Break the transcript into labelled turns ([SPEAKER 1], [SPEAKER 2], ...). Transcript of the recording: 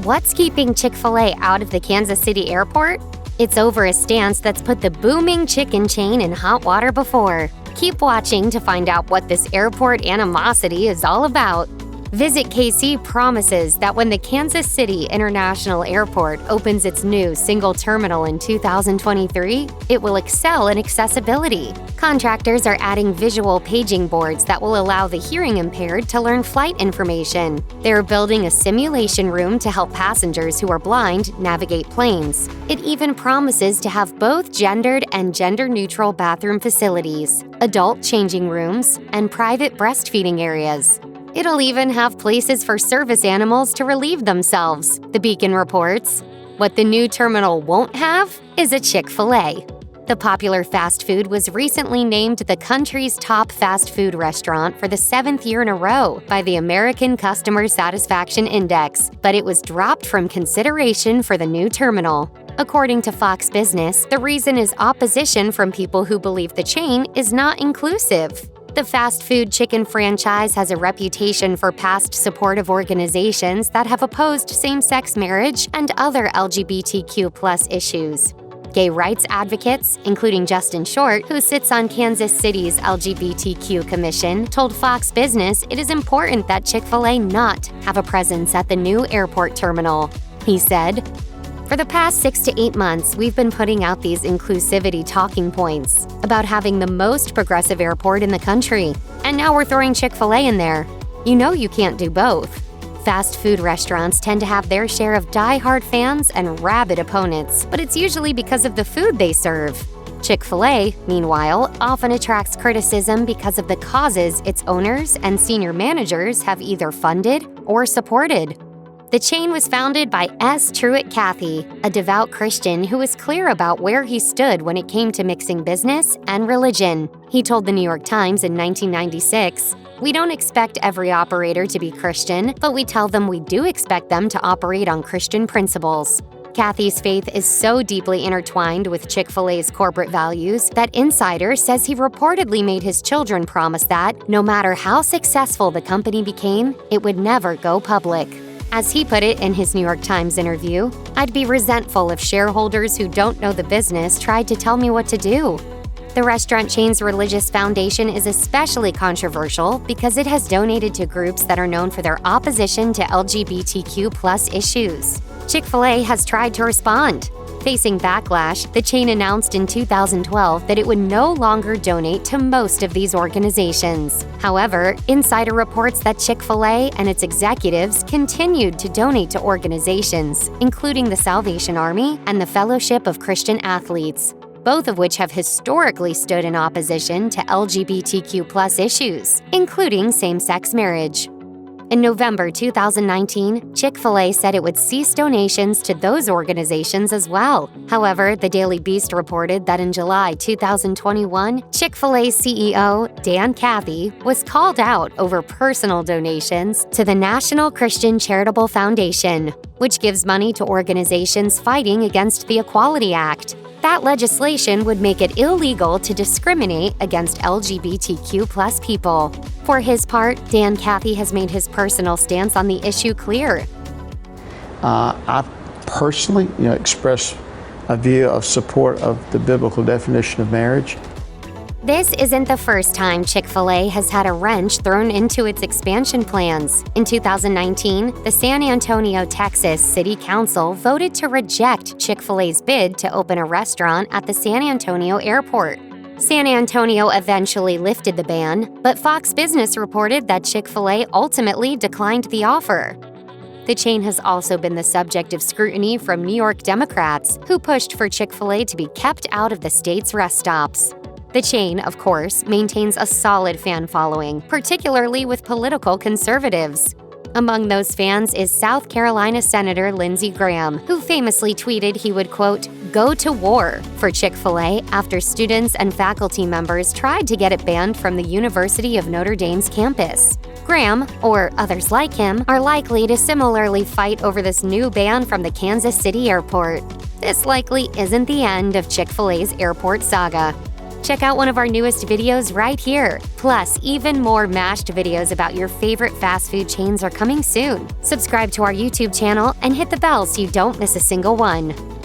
[SPEAKER 1] What's keeping Chick-fil-A out of the Kansas City airport? It's over a stance that's put the booming chicken chain in hot water before. Keep watching to find out what this airport animosity is all about. Visit KC promises that when the Kansas City International Airport opens its new single terminal in 2023, it will excel in accessibility. Contractors are adding visual paging boards that will allow the hearing impaired to learn flight information. They're building a simulation room to help passengers who are blind navigate planes. It even promises to have both gendered and gender-neutral bathroom facilities, adult changing rooms, and private breastfeeding areas. It'll even have places for service animals to relieve themselves, the Beacon reports. What the new terminal won't have is a Chick-fil-A. The popular fast food was recently named the country's top fast food restaurant for the 7th year in a row by the American Customer Satisfaction Index, but it was dropped from consideration for the new terminal. According to Fox Business, the reason is opposition from people who believe the chain is not inclusive. The fast food chicken franchise has a reputation for past supportive organizations that have opposed same-sex marriage and other LGBTQ+ issues. Gay rights advocates, including Justin Short, who sits on Kansas City's LGBTQ Commission, told Fox Business it is important that Chick-fil-A not have a presence at the new airport terminal. He said, "For the past 6 to 8 months, we've been putting out these inclusivity talking points about having the most progressive airport in the country. And now we're throwing Chick-fil-A in there. You know you can't do both." Fast food restaurants tend to have their share of die-hard fans and rabid opponents, but it's usually because of the food they serve. Chick-fil-A, meanwhile, often attracts criticism because of the causes its owners and senior managers have either funded or supported. The chain was founded by S. Truett Cathy, a devout Christian who was clear about where he stood when it came to mixing business and religion. He told the New York Times in 1996, "We don't expect every operator to be Christian, but we tell them we do expect them to operate on Christian principles." Cathy's faith is so deeply intertwined with Chick-fil-A's corporate values that Insider says he reportedly made his children promise that, no matter how successful the company became, it would never go public. As he put it in his New York Times interview, "I'd be resentful if shareholders who don't know the business tried to tell me what to do." The restaurant chain's religious foundation is especially controversial because it has donated to groups that are known for their opposition to LGBTQ+ issues. Chick-fil-A has tried to respond. Facing backlash, the chain announced in 2012 that it would no longer donate to most of these organizations. However, Insider reports that Chick-fil-A and its executives continued to donate to organizations, including the Salvation Army and the Fellowship of Christian Athletes, both of which have historically stood in opposition to LGBTQ+ issues, including same-sex marriage. In November 2019, Chick-fil-A said it would cease donations to those organizations as well. However, the Daily Beast reported that in July 2021, Chick-fil-A CEO Dan Cathy was called out over personal donations to the National Christian Charitable Foundation, which gives money to organizations fighting against the Equality Act. That legislation would make it illegal to discriminate against LGBTQ+ people. For his part, Dan Cathy has made his personal stance on the issue clear.
[SPEAKER 2] I personally, express a view of support of the biblical definition of marriage.
[SPEAKER 1] This isn't the first time Chick-fil-A has had a wrench thrown into its expansion plans. In 2019, the San Antonio, Texas City Council voted to reject Chick-fil-A's bid to open a restaurant at the San Antonio airport. San Antonio eventually lifted the ban, but Fox Business reported that Chick-fil-A ultimately declined the offer. The chain has also been the subject of scrutiny from New York Democrats, who pushed for Chick-fil-A to be kept out of the state's rest stops. The chain, of course, maintains a solid fan following, particularly with political conservatives. Among those fans is South Carolina Senator Lindsey Graham, who famously tweeted he would, quote, "go to war" for Chick-fil-A after students and faculty members tried to get it banned from the University of Notre Dame's campus. Graham, or others like him, are likely to similarly fight over this new ban from the Kansas City airport. This likely isn't the end of Chick-fil-A's airport saga. Check out one of our newest videos right here. Plus, even more Mashed videos about your favorite fast food chains are coming soon. Subscribe to our YouTube channel and hit the bell so you don't miss a single one.